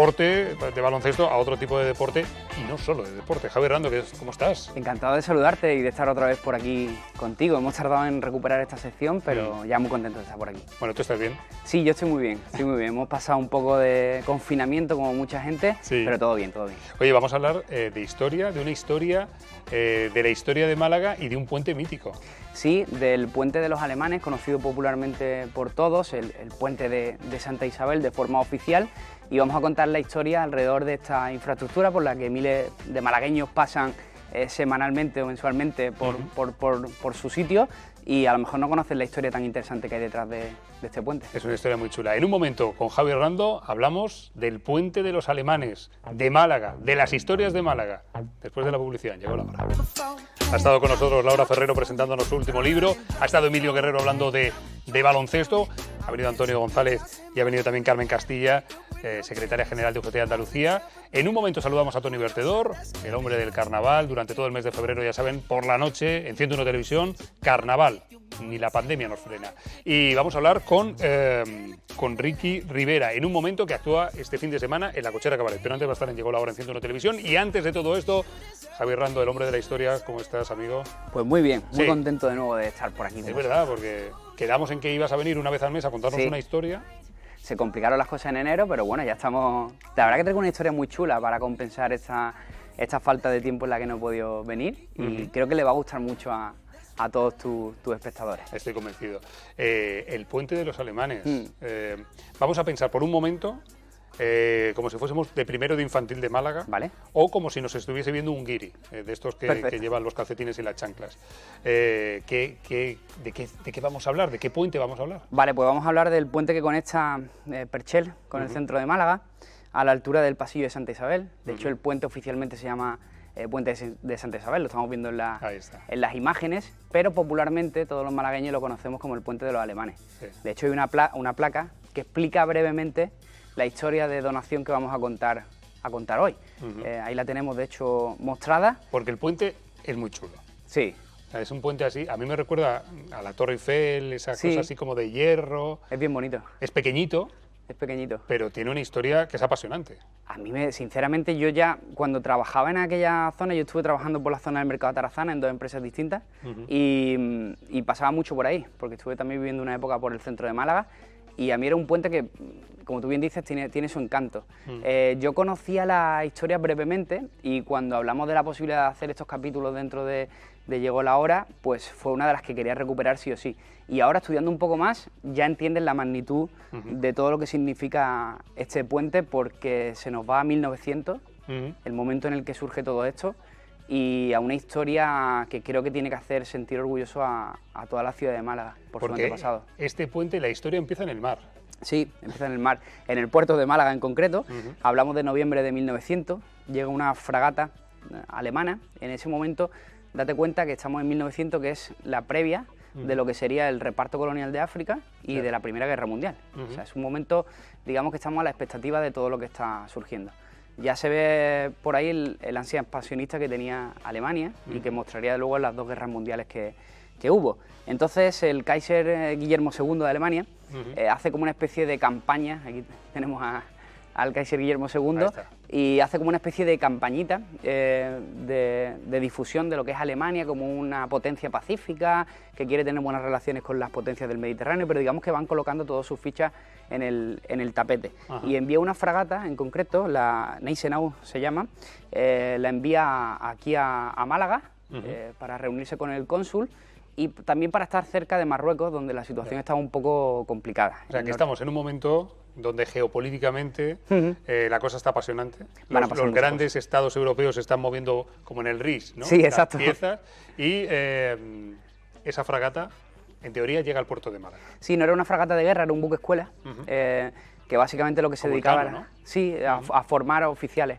Deporte, de baloncesto, a otro tipo de deporte y no solo de deporte. Javier Rando, ¿cómo estás? Encantado de saludarte y de estar otra vez por aquí contigo. Hemos tardado en recuperar esta sección, pero ya muy contento de estar por aquí. Bueno, ¿tú estás bien? Sí, yo estoy muy bien, Hemos pasado un poco de confinamiento como mucha gente, sí, pero todo bien, todo bien. Oye, vamos a hablar de una historia de la historia de Málaga y de un puente mítico. Sí, del Puente de los Alemanes, conocido popularmente por todos, el puente de Santa Isabel de forma oficial, y vamos a contar la historia alrededor de esta infraestructura por la que miles de malagueños pasan semanalmente o mensualmente por su sitio, y a lo mejor no conocen la historia tan interesante que hay detrás de este puente. Es una historia muy chula. En un momento, con Javier Rando, hablamos del Puente de los Alemanes, de Málaga, de las historias de Málaga. Después de la publicidad, llegó la hora. Ha estado con nosotros Laura Ferrero presentándonos su último libro, ha estado Emilio Guerrero hablando de baloncesto, ha venido Antonio González y ha venido también Carmen Castilla, secretaria general de UGT de Andalucía. En un momento saludamos a Toni Vertedor, el hombre del carnaval. Durante todo el mes de febrero, ya saben, por la noche, en 101 Televisión, carnaval. Ni la pandemia nos frena. Y vamos a hablar con Ricky Rivera, en un momento que actúa este fin de semana en La Cochera Cabaret. Pero antes va a estar en Llegó la Hora en 101 Televisión. Y antes de todo esto, Javier Rando, el hombre de la historia. ¿Cómo estás, amigo? Pues muy bien, muy contento de nuevo de estar por aquí. Es verdad, porque quedamos en que ibas a venir una vez al mes a contarnos una historia. Se complicaron las cosas en enero, pero bueno, ya estamos... La verdad que traigo una historia muy chula para compensar esta falta de tiempo en la que no he podido venir, y creo que le va a gustar mucho a todos tus espectadores. Estoy convencido. El Puente de los Alemanes. Vamos a pensar por un momento como si fuésemos de primero de infantil de Málaga, ¿vale? O como si nos estuviese viendo un guiri, de estos que llevan los calcetines y las chanclas. ¿De qué vamos a hablar? ¿De qué puente vamos a hablar? Vale, pues vamos a hablar del puente que conecta Perchel con el centro de Málaga, a la altura del pasillo de Santa Isabel. De hecho, el puente oficialmente se llama Puente de Santa Isabel, lo estamos viendo en las imágenes, pero popularmente todos los malagueños lo conocemos como el Puente de los Alemanes. Sí. De hecho, hay una placa que explica brevemente la historia de donación que vamos a contar hoy. Ahí la tenemos, de hecho, mostrada. Porque el puente es muy chulo. Sí. Es un puente así, a mí me recuerda a la Torre Eiffel, esa cosa así como de hierro. Es bien bonito. Es pequeñito. Es pequeñito. Pero tiene una historia que es apasionante. A mí, sinceramente, yo ya, cuando trabajaba en aquella zona, yo estuve trabajando por la zona del Mercado de Tarazana en dos empresas distintas, y pasaba mucho por ahí, porque estuve también viviendo una época por el centro de Málaga, y a mí era un puente que, como tú bien dices, tiene su encanto. Yo conocía la historia brevemente, y cuando hablamos de la posibilidad de hacer estos capítulos dentro de Llegó la Hora, pues fue una de las que quería recuperar sí o sí. Y ahora, estudiando un poco más, ya entiendes la magnitud de todo lo que significa este puente, porque se nos va a 1900, el momento en el que surge todo esto, y a una historia que creo que tiene que hacer sentir orgulloso a toda la ciudad de Málaga por su antepasado. Este puente, la historia empieza en el mar. Sí, empieza en el mar, en el puerto de Málaga en concreto. Hablamos de noviembre de 1900, llega una fragata alemana. En ese momento, date cuenta que estamos en 1900, que es la previa de lo que sería el reparto colonial de África y de la Primera Guerra Mundial. O sea, es un momento, digamos, que estamos a la expectativa de todo lo que está surgiendo. Ya se ve por ahí el ansia expansionista que tenía Alemania y que mostraría luego en las dos guerras mundiales que hubo. Entonces, el Kaiser Guillermo II de Alemania hace como una especie de campaña. Aquí tenemos al Kaiser Guillermo II, y hace como una especie de campañita de difusión de lo que es Alemania como una potencia pacífica, que quiere tener buenas relaciones con las potencias del Mediterráneo, pero digamos que van colocando todas sus fichas en el tapete. Y envía una fragata, en concreto, la Gneisenau se llama, la envía aquí a Málaga para reunirse con el cónsul, y también para estar cerca de Marruecos, donde la situación estaba un poco complicada. O sea, que estamos en un momento donde geopolíticamente la cosa está apasionante. Los grandes estados europeos se están moviendo como en el RIS, ¿no? Sí, exacto. Las piezas, y esa fragata, en teoría, llega al puerto de Málaga. Sí, no era una fragata de guerra, era un buque escuela, que básicamente lo que se dedicaba era, a formar oficiales.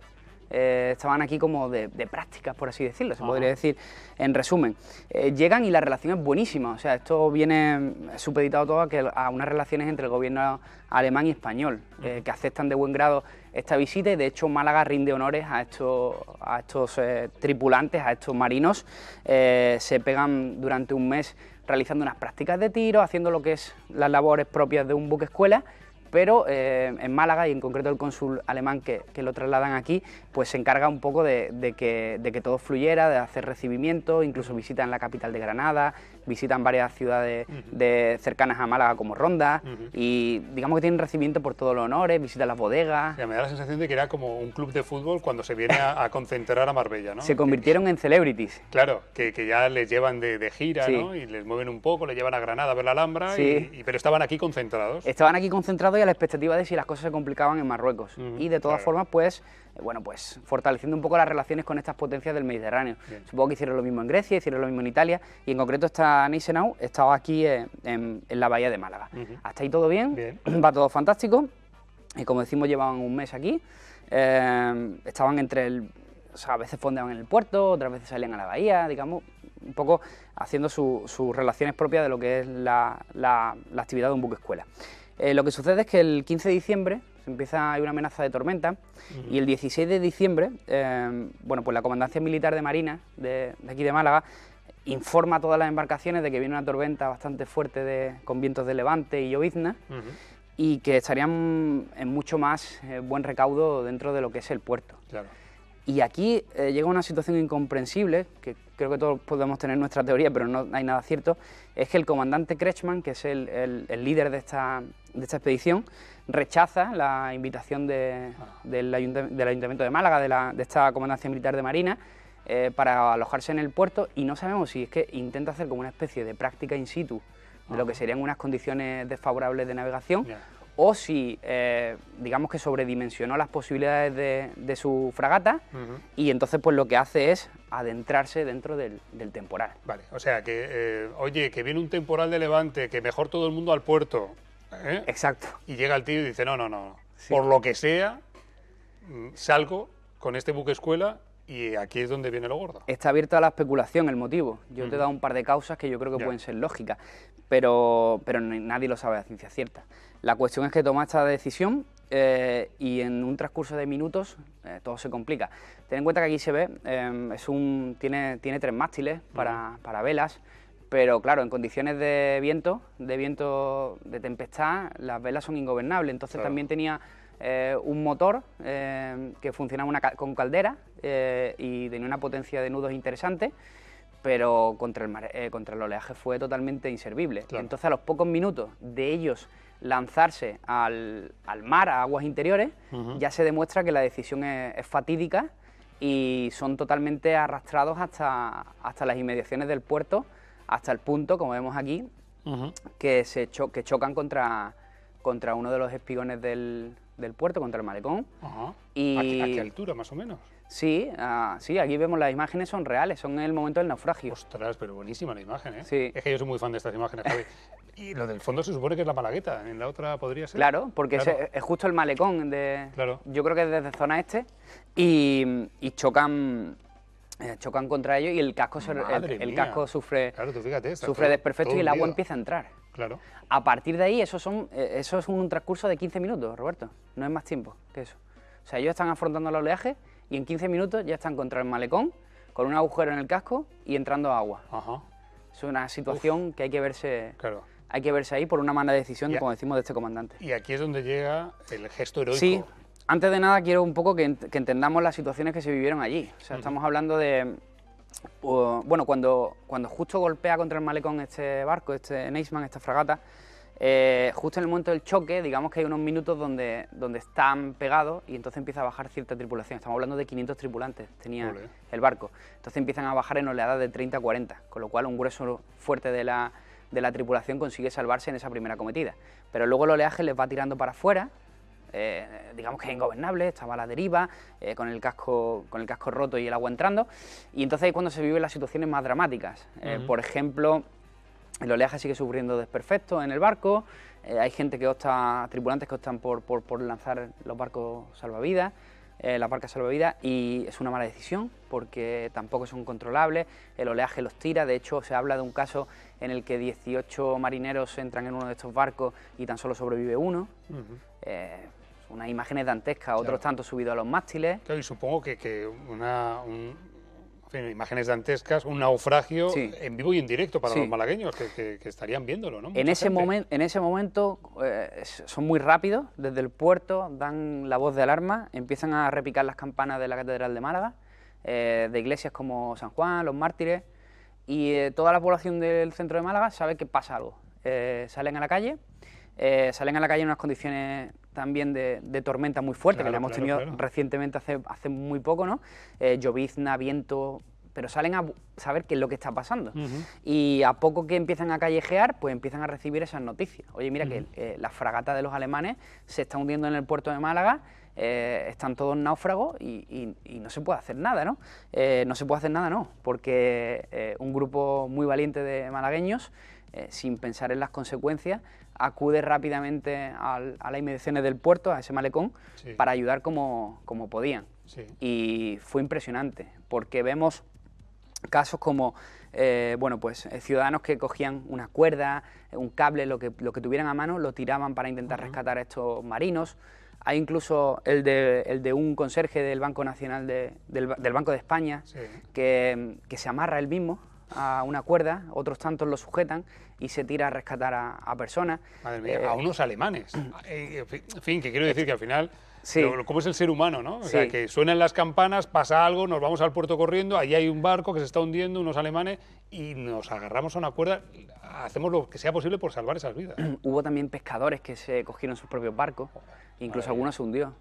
Estaban aquí como de prácticas, por así decirlo, se podría decir en resumen. Llegan y la relación es buenísima, o sea, esto viene supeditado todo a unas relaciones entre el gobierno alemán y español, que aceptan de buen grado esta visita, y de hecho Málaga rinde honores a estos tripulantes, a estos marinos. Se pegan durante un mes realizando unas prácticas de tiro, haciendo lo que es las labores propias de un buque escuela, pero en Málaga, y en concreto el cónsul alemán que lo trasladan aquí, pues se encarga un poco de que todo fluyera, de hacer recibimiento, incluso visitan la capital de Granada, visitan varias ciudades cercanas a Málaga como Ronda, y digamos que tienen recibimiento por todos los honores, visitan las bodegas. Me da la sensación de que era como un club de fútbol cuando se viene a concentrar a Marbella, ¿no? Se convirtieron en celebrities. Claro, que ya les llevan de gira, Sí. ¿no? Y les mueven un poco, les llevan a Granada a ver la Alhambra, Sí. pero estaban aquí concentrados. Estaban aquí concentrados y a la expectativa de si las cosas se complicaban en Marruecos. Y de todas claro. formas, pues, bueno, pues fortaleciendo un poco las relaciones con estas potencias del Mediterráneo. Bien. Supongo que hicieron lo mismo en Grecia, hicieron lo mismo en Italia, y en concreto esta Gneisenau estaba aquí en la bahía de Málaga. Hasta ahí todo bien, va todo fantástico, y como decimos, llevaban un mes aquí, estaban o sea, a veces fondeaban en el puerto, otras veces salían a la bahía, digamos, un poco haciendo sus relaciones propias de lo que es la actividad de un buque escuela. Lo que sucede es que el 15 de diciembre hay una amenaza de tormenta, y el 16 de diciembre, bueno, pues la Comandancia Militar de Marina de aquí de Málaga informa a todas las embarcaciones de que viene una tormenta bastante fuerte con vientos de levante y llovizna, y que estarían en mucho más buen recaudo dentro de lo que es el puerto. Claro. Y aquí llega una situación incomprensible, que creo que todos podemos tener nuestra teoría, pero no hay nada cierto, es que el comandante Kretschmann, que es el líder de esta expedición, rechaza la invitación del Ayuntamiento de Málaga, de esta Comandancia Militar de Marina, para alojarse en el puerto, y no sabemos si es que intenta hacer como una especie de práctica in situ de lo que serían unas condiciones desfavorables de navegación, o si, digamos que sobredimensionó las posibilidades de su fragata, y entonces pues lo que hace es adentrarse dentro del temporal. Vale, o sea que, oye, que viene un temporal de levante, que mejor todo el mundo al puerto, ¿eh? Exacto. Y llega el tío y dice, no, Sí. por lo que sea, salgo con este buque escuela, y aquí es donde viene lo gordo. Está abierto a la especulación el motivo. Yo te he dado un par de causas que yo creo que pueden ser lógicas, pero nadie lo sabe a ciencia cierta. La cuestión es que toma esta decisión, y en un transcurso de minutos todo se complica. Ten en cuenta que aquí se ve, tiene 3 mástiles para velas, pero claro, en condiciones de viento, de tempestad, las velas son ingobernables. Entonces también tenía un motor que funcionaba con caldera, y tenía una potencia de nudos interesante, pero contra el oleaje fue totalmente inservible. Claro. Entonces, a los pocos minutos de ellos lanzarse al mar, a aguas interiores, ya se demuestra que la decisión es fatídica, y son totalmente arrastrados hasta las inmediaciones del puerto, hasta el punto, como vemos aquí, que chocan contra uno de los espigones del puerto, contra el malecón. Y ¿A qué altura, más o menos? Sí, sí, aquí vemos las imágenes, son reales, son en el momento del naufragio. Ostras, pero buenísima la imagen, ¿eh? Sí. Es que yo soy muy fan de estas imágenes, Javi. Y lo del fondo se supone que es la Malagueta, en la otra podría ser. Claro, porque Claro. es justo el malecón Claro. yo creo que es desde zona este, y chocan contra ellos, y el casco Madre el mía. casco sufre Claro, tú fíjate, está sufre todo- desperfectos, todo y el agua hundido. empieza a entrar. Claro. A partir de ahí, eso es un transcurso de 15 minutos, Roberto, no es más tiempo que eso. O sea, ellos están afrontando el oleaje, y en 15 minutos ya están contra el malecón, con un agujero en el casco y entrando agua. Ajá. Es una situación que hay que verse ahí por una mala decisión, Ya. como decimos, de este comandante. Y aquí es donde llega el gesto heroico. Sí, antes de nada quiero un poco que entendamos las situaciones que se vivieron allí. O sea, estamos hablando de... bueno, cuando justo golpea contra el malecón este barco, este Gneisenau, esta fragata, justo en el momento del choque, digamos que hay unos minutos donde están pegados, y entonces empieza a bajar cierta tripulación. Estamos hablando de 500 tripulantes, tenía Ole. el barco. Entonces empiezan a bajar en oleadas de 30 a 40, con lo cual un grueso fuerte de la tripulación consigue salvarse en esa primera cometida. Pero luego el oleaje les va tirando para afuera, digamos que es ingobernable, estaba a la deriva, con el casco roto y el agua entrando, y entonces ahí es cuando se viven las situaciones más dramáticas. Por ejemplo, el oleaje sigue sufriendo desperfectos en el barco, hay tripulantes que optan por lanzar los barcos salvavidas, las barcas salvavidas, y es una mala decisión porque tampoco son controlables, el oleaje los tira. De hecho, se habla de un caso en el que 18 marineros entran en uno de estos barcos y tan solo sobrevive uno. Unas imágenes dantescas, otros tantos subidos a los mástiles. Claro, y supongo que fin, imágenes dantescas, un naufragio Sí. en vivo y en directo para Sí. los malagueños que estarían viéndolo, ¿no? En Mucha ese, gente. en ese momento son muy rápidos, desde el puerto dan la voz de alarma, empiezan a repicar las campanas de la Catedral de Málaga, de iglesias como San Juan, los Mártires, y toda la población del centro de Málaga sabe que pasa algo. Salen a la calle en unas condiciones también de tormenta muy fuerte, Claro, que la hemos claro, tenido claro. recientemente hace muy poco, ¿no? Llovizna, viento, pero salen a saber qué es lo que está pasando. Y a poco que empiezan a callejear, pues empiezan a recibir esas noticias. Oye, mira que la fragata de los alemanes se está hundiendo en el puerto de Málaga, están todos náufragos y no se puede hacer nada, ¿no? No se puede hacer nada, no, porque un grupo muy valiente de malagueños, sin pensar en las consecuencias, acude rápidamente a las inmediaciones del puerto, a ese malecón, Sí. para ayudar como podían. Sí. Y fue impresionante, porque vemos casos como ciudadanos que cogían una cuerda, un cable, lo que tuvieran a mano, lo tiraban para intentar rescatar a estos marinos. Hay incluso el de un conserje del Banco Nacional del Banco de España, Sí. que se amarra él mismo a una cuerda, otros tantos lo sujetan y se tira a rescatar a personas. Madre mía, a unos alemanes. En fin, que quiero decir que al final, Sí. cómo es el ser humano, ¿no? O sea, Sí. que suenan las campanas, pasa algo, nos vamos al puerto corriendo, allí hay un barco que se está hundiendo, unos alemanes, y nos agarramos a una cuerda, hacemos lo que sea posible por salvar esas vidas. Hubo también pescadores que se cogieron sus propios barcos, incluso Madre alguno se hundió.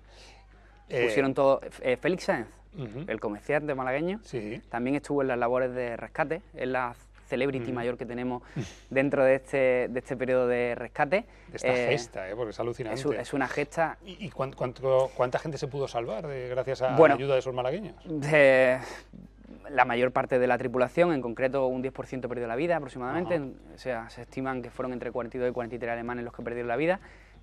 Eh, Pusieron todo. Félix Sáenz, Ujú. el comerciante malagueño, Sí. también estuvo en las labores de rescate, es la celebrity mayor que tenemos dentro de este periodo de rescate. De esta gesta, porque es alucinante. Es una gesta. ¿Y cuánta gente se pudo salvar gracias a Bueno, la ayuda de esos malagueños? La mayor parte de la tripulación, en concreto un 10% perdió la vida aproximadamente. Ajá. O sea, se estiman que fueron entre 42 y 43 alemanes los que perdieron la vida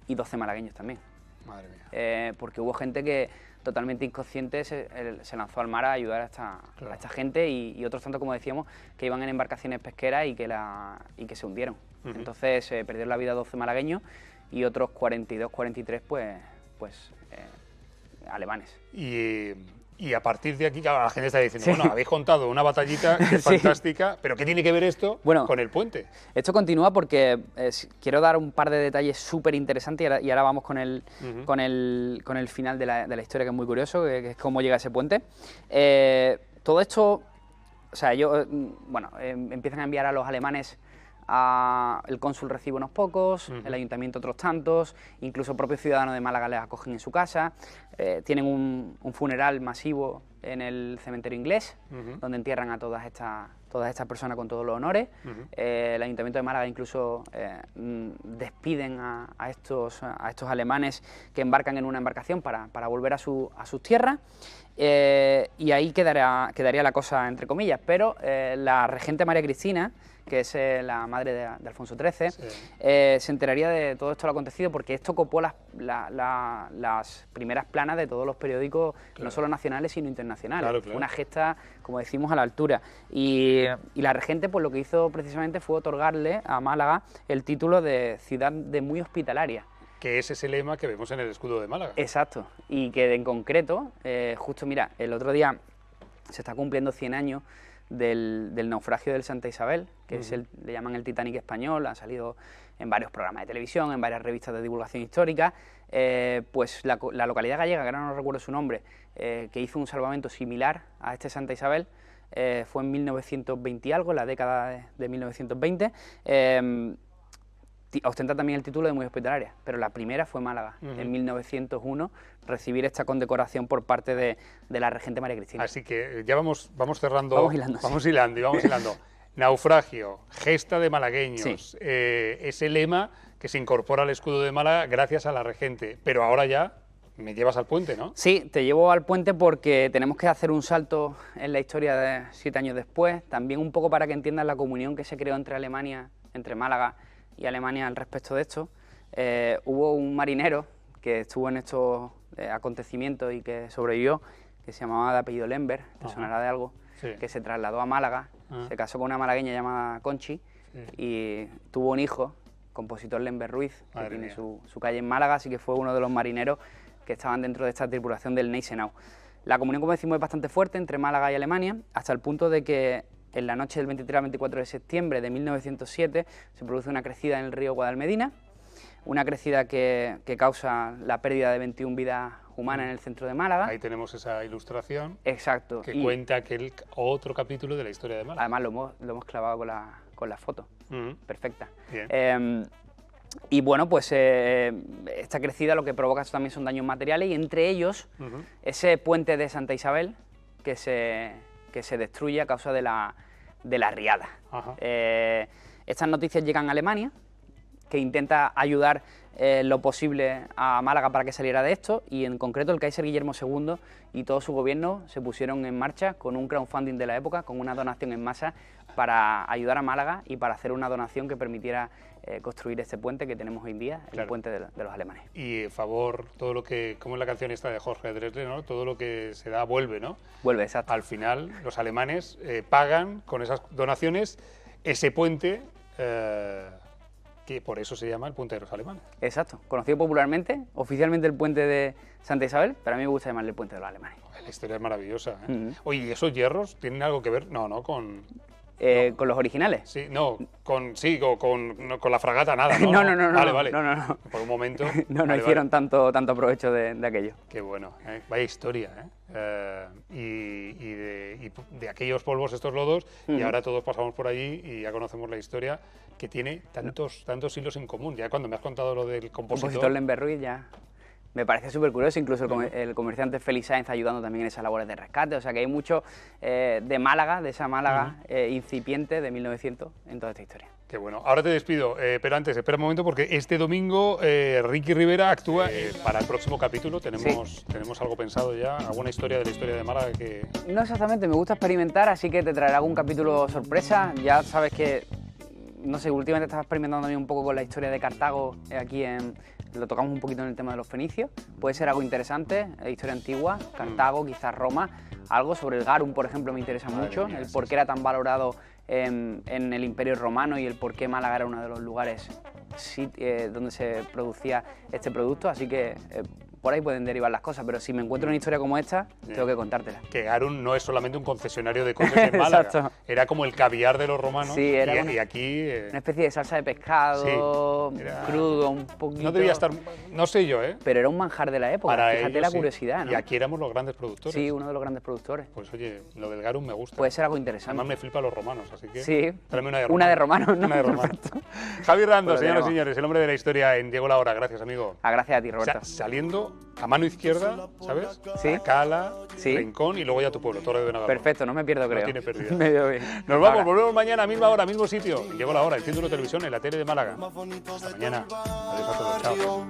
y 12 malagueños también. Madre mía. Porque hubo gente que totalmente inconsciente se lanzó al mar a ayudar Claro. a esta gente y otros tantos, como decíamos, que iban en embarcaciones pesqueras y que se hundieron. Ujú. Entonces perdieron la vida 12 malagueños y otros 42, 43 alemanes. Y a partir de aquí, claro, la gente está diciendo, Sí. bueno, habéis contado una batallita que es Sí. fantástica, pero ¿qué tiene que ver esto Bueno, con el puente? Esto continúa porque quiero dar un par de detalles súper interesantes y ahora vamos con el final de la historia, que es muy curioso, que es cómo llega ese puente. Todo esto, o sea, empiezan a enviar a los alemanes, el cónsul recibe unos pocos, el ayuntamiento otros tantos, incluso propios ciudadanos de Málaga les acogen en su casa, tienen un funeral masivo en el cementerio inglés, donde entierran a todas estas personas con todos los honores. El ayuntamiento de Málaga incluso despiden a estos alemanes que embarcan en una embarcación para volver a sus tierras. Y ahí quedaría la cosa entre comillas, pero la regente María Cristina, que es la madre de Alfonso XIII, Sí. se enteraría de todo esto lo acontecido porque esto copó las primeras planas de todos los periódicos, Claro. no solo nacionales sino internacionales. Claro, Fue claro. una gesta, como decimos, a la altura. Y la regente, pues lo que hizo precisamente fue otorgarle a Málaga el título de ciudad de muy hospitalaria. Que es ese lema que vemos en el escudo de Málaga. Exacto, y que en concreto, justo mira, el otro día se está cumpliendo 100 años del naufragio del Santa Isabel, que le llaman el Titanic español, ha salido en varios programas de televisión, en varias revistas de divulgación histórica. Pues la localidad gallega, que ahora no recuerdo su nombre, que hizo un salvamento similar a este Santa Isabel, fue en 1920 y algo, en la década de 1920. Ostenta también el título de muy hospitalaria, pero la primera fue Málaga, en 1901, recibir esta condecoración por parte de la regente María Cristina. Así que ya vamos cerrando. Vamos hilando, Vamos hilando y vamos hilando. Naufragio, gesta de malagueños, Sí. Ese lema que se incorpora al escudo de Málaga gracias a la regente. Pero ahora ya me llevas al puente, ¿no? Sí, te llevo al puente porque tenemos que hacer un salto en la historia de 7 años después, también un poco para que entiendan la comunión que se creó entre Málaga y Alemania al respecto de esto. Hubo un marinero que estuvo en estos acontecimientos y que sobrevivió, que se llamaba de apellido Lember, te sonará de algo, Sí. que se trasladó a Málaga, se casó con una malagueña llamada Conchi y tuvo un hijo, compositor Lember Ruiz, que Madre tiene mía. su calle en Málaga, así que fue uno de los marineros que estaban dentro de esta tripulación del Gneisenau. La comunión, como decimos, es bastante fuerte entre Málaga y Alemania, hasta el punto de que en la noche del 23 al 24 de septiembre de 1907 se produce una crecida en el río Guadalmedina, una crecida que causa la pérdida de 21 vidas humanas en el centro de Málaga. Ahí tenemos esa ilustración. Exacto. Que cuenta aquel otro capítulo de la historia de Málaga. Además lo hemos clavado con la foto. Perfecta. Bien. Y bueno, pues esta crecida lo que provoca también son daños materiales y entre ellos ese puente de Santa Isabel que se destruye a causa de la riada. Estas noticias llegan a Alemania, que intenta ayudar lo posible a Málaga para que saliera de esto, y en concreto el Kaiser Guillermo II y todo su gobierno se pusieron en marcha con un crowdfunding de la época, con una donación en masa para ayudar a Málaga y para hacer una donación que permitiera construir este puente que tenemos hoy en día, el puente de los alemanes. Y a favor, todo lo que, como es la canción esta de Jorge Drexler, ¿no? Todo lo que se da vuelve, ¿no? Vuelve, exacto. Al final los alemanes pagan con esas donaciones ese puente que por eso se llama el puente de los alemanes. Exacto, conocido popularmente, oficialmente el puente de Santa Isabel, pero a mí me gusta llamarle el puente de los alemanes. La historia es maravillosa, ¿eh? Oye, ¿y esos hierros tienen algo que ver? No, con... ¿Con los originales? Sí, con la fragata nada, ¿no? No. Vale. No. Por un momento... no hicieron tanto provecho de aquello. Qué bueno, vaya historia, y de aquellos polvos, estos lodos, y ahora todos pasamos por allí y ya conocemos la historia que tiene tantos hilos en común. Ya cuando me has contado lo del compositor Lember Ruiz ya... Me parece súper curioso, incluso el comerciante Félix Sáenz ayudando también en esas labores de rescate, o sea que hay mucho de Málaga, de esa Málaga incipiente de 1900 en toda esta historia. Qué bueno. Ahora te despido, pero antes, espera un momento porque este domingo Ricky Rivera actúa para el próximo capítulo. Tenemos algo pensado ya, alguna historia de la historia de Málaga que... No exactamente, me gusta experimentar, así que te traeré algún capítulo sorpresa. Ya sabes que, no sé, últimamente estaba experimentando también un poco con la historia de Cartago aquí lo tocamos un poquito en el tema de los fenicios, puede ser algo interesante, historia antigua, Cartago, quizás Roma, algo sobre el garum, por ejemplo, me interesa mucho, el por qué era tan valorado en el Imperio Romano y el por qué Málaga era uno de los lugares donde se producía este producto, así que por ahí pueden derivar las cosas, pero si me encuentro una historia como esta, tengo que contártela. Que Garum no es solamente un concesionario de cosas en Málaga, Exacto. Era como el caviar de los romanos, sí, era y aquí... una especie de salsa de pescado, crudo, un poquito... No debía estar, no sé yo, Pero era un manjar de la época, fíjate ellos, la curiosidad, ¿no? Y aquí éramos los grandes productores. Sí, uno de los grandes productores. Pues oye, lo del Garum me gusta. Puede ser algo interesante. Además me flipa los romanos, así que... Sí, tráeme una de romanos. Una de romanos, ¿no? Una de romanos. Javi Rando, señoras y señores, el hombre de la historia en Llegó la Hora. Gracias, amigo. Gracias a ti, Roberto. O sea, saliendo a mano izquierda, ¿sabes? Sí. A Cala, Sí. Rincón y luego ya tu pueblo, Torre de Benagalbón. Perfecto, no me pierdo, creo. No tiene pérdida. Me veo bien. Nos vamos, volvemos mañana a misma hora, mismo sitio. Llegó la hora, el Círculo Televisión en la tele de Málaga. Hasta mañana. Adiós a todos, chao.